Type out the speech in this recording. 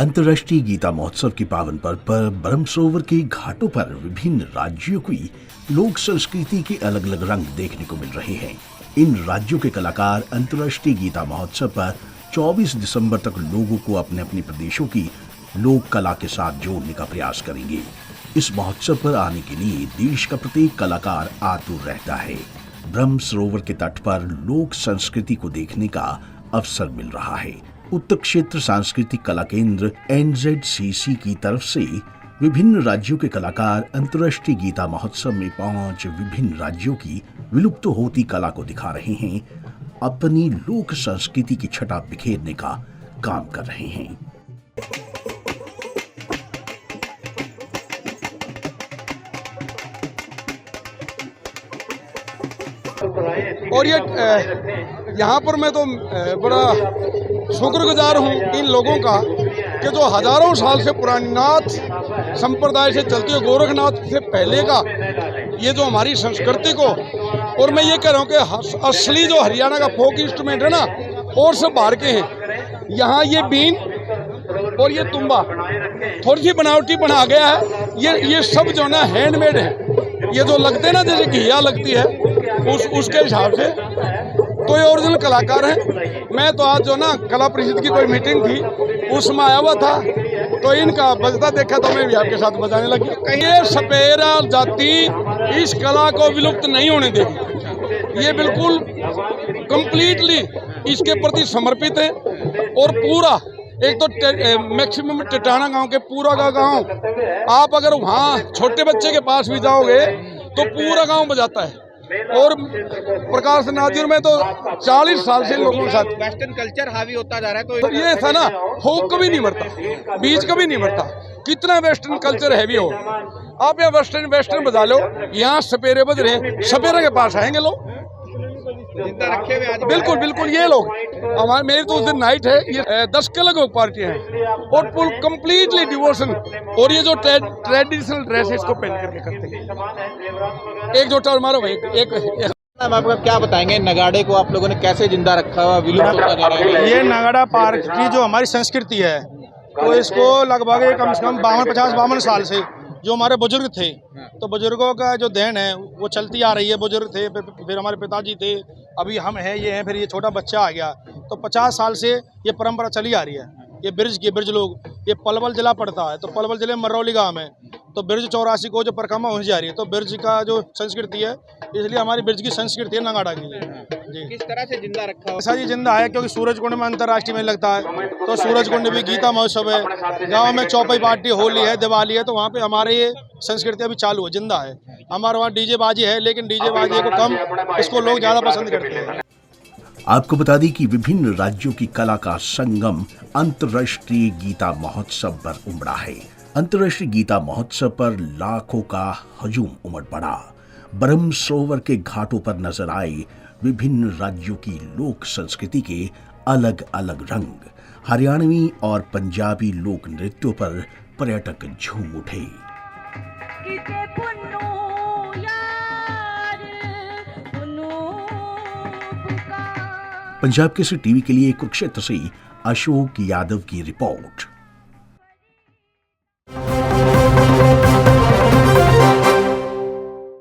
अंतर्राष्ट्रीय गीता महोत्सव के पावन पर्व पर ब्रह्म सरोवर के घाटों पर विभिन्न राज्यों की लोक संस्कृति के अलग अलग रंग देखने को मिल रहे हैं। इन राज्यों के कलाकार अंतर्राष्ट्रीय गीता महोत्सव पर 24 दिसंबर तक लोगों को अपने अपने प्रदेशों की लोक कला के साथ जोड़ने का प्रयास करेंगे। इस महोत्सव पर आने के लिए देश का प्रत्येक कलाकार आतुर रहता है। ब्रह्म सरोवर के तट पर लोक संस्कृति को देखने का अवसर मिल रहा है। उत्तर क्षेत्र सांस्कृतिक कला केंद्र NZCC की तरफ से विभिन्न राज्यों के कलाकार अंतर्राष्ट्रीय गीता महोत्सव में 5 विभिन्न राज्यों की विलुप्त होती कला को दिखा रहे हैं, अपनी लोक संस्कृति की छटा बिखेरने का काम कर रहे हैं। और ये यहाँ पर मैं तो बड़ा शुक्रगुजार हूँ इन लोगों का कि जो हजारों साल से पुरानी नाथ संप्रदाय से चलती है, गोरखनाथ से पहले का ये जो हमारी संस्कृति को, और मैं ये कह रहा हूँ कि असली जो हरियाणा का फोक इंस्ट्रूमेंट है ना, और सब बाहर के हैं। यहाँ ये बीन और ये तुम्बा थोड़ी सी बनावटी बना गया है। ये सब जो ना हैंडमेड है। ये जो लगते हैं ना जैसे घिया लगती है उसके हिसाब से तो ये ओरिजिनल कलाकार हैं। मैं तो आज जो ना कला परिषद की कोई मीटिंग थी उसमें आया हुआ था, तो इनका बजता देखा तो मैं भी आपके साथ बजाने लगी। ये सपेरा जाति इस कला को विलुप्त नहीं होने देगी। ये बिल्कुल कंप्लीटली इसके प्रति समर्पित है। और पूरा एक तो मैक्सिमम टिटाना गांव के पूरा का गांव, आप अगर वहाँ छोटे बच्चे के पास भी जाओगे तो पूरा गांव बजाता है। और प्रकाश नाजिर में तो 40 साल से लोगों के साथ वेस्टर्न कल्चर हावी होता जा रहा है। तो ये था ना, फोक कभी नहीं मरता, बीच कभी नहीं मरता। कितना वेस्टर्न कल्चर हैवी हो, आप यहाँ वेस्टर्न बजा लो, यहाँ सपेरे बज रहे, सपेरे के पास आएंगे लोग जिंदा रखे हुए आज। बिल्कुल बिल्कुल, ये लोग हमारे, मेरी तो उस दिन नाइट है, ये 10 के अलग पार्टी हैं और फुल कंप्लीटली डिवोशन। और ये जो ट्रेडिशनल ड्रेस इसको पहन करके करते हैं। एक जोटा मारो भाई, एक मैम आपका क्या बताएंगे, नगाड़े को आप लोगों ने कैसे जिंदा रखा हुआ, विलुप्त होता जा रहा है? ये नगाड़ा पार्क की जो हमारी संस्कृति है, तो इसको लगभग कम से कम 52 साल से जो हमारे बुजुर्ग थे, तो बुजुर्गों का जो देन है वो चलती आ रही है। बुजुर्ग थे, फिर हमारे पिताजी थे, अभी हम हैं, ये हैं, फिर ये छोटा बच्चा आ गया। तो 50 साल से ये परंपरा चली आ रही है। ये ब्रिज लोग, ये पलवल जिला पड़ता है, तो पलवल जिले में मरौली गाँव में, तो ब्रिज 84 को जो परिक्रमा हो जा रही है, तो ब्रिज का जो संस्कृति है, इसलिए हमारी ब्रिज की संस्कृति है नगाड़ा की जी। किस तरह से जिंदा रखा हुआ? ऐसा जी जिंदा है क्योंकि सूरज कुंड में अंतर्राष्ट्रीय में लगता है, तो सूरज कुंड भी गीता महोत्सव है। गांव में चौपाई पार्टी, होली है, दिवाली है, तो वहाँ पे हमारे ये संस्कृति अभी चालू है, जिंदा है। हमारे वहाँ डीजे बाजी है, लेकिन डीजे बाजी को कम, इसको लोग ज़्यादा पसंद करते हैं। आपको बता दें कि विभिन्न राज्यों की कला का संगम अंतर्राष्ट्रीय गीता महोत्सव पर उमड़ा है। अंतर्राष्ट्रीय गीता महोत्सव पर लाखों का हजूम उमड़ पड़ा। ब्रह्म सरोवर के घाटों पर नजर आए विभिन्न राज्यों की लोक संस्कृति के अलग अलग रंग। हरियाणवी और पंजाबी लोक नृत्यों पर पर्यटक झूम उठे। पंजाब केसरी टीवी के लिए कुरुक्षेत्र से अशोक यादव की रिपोर्ट।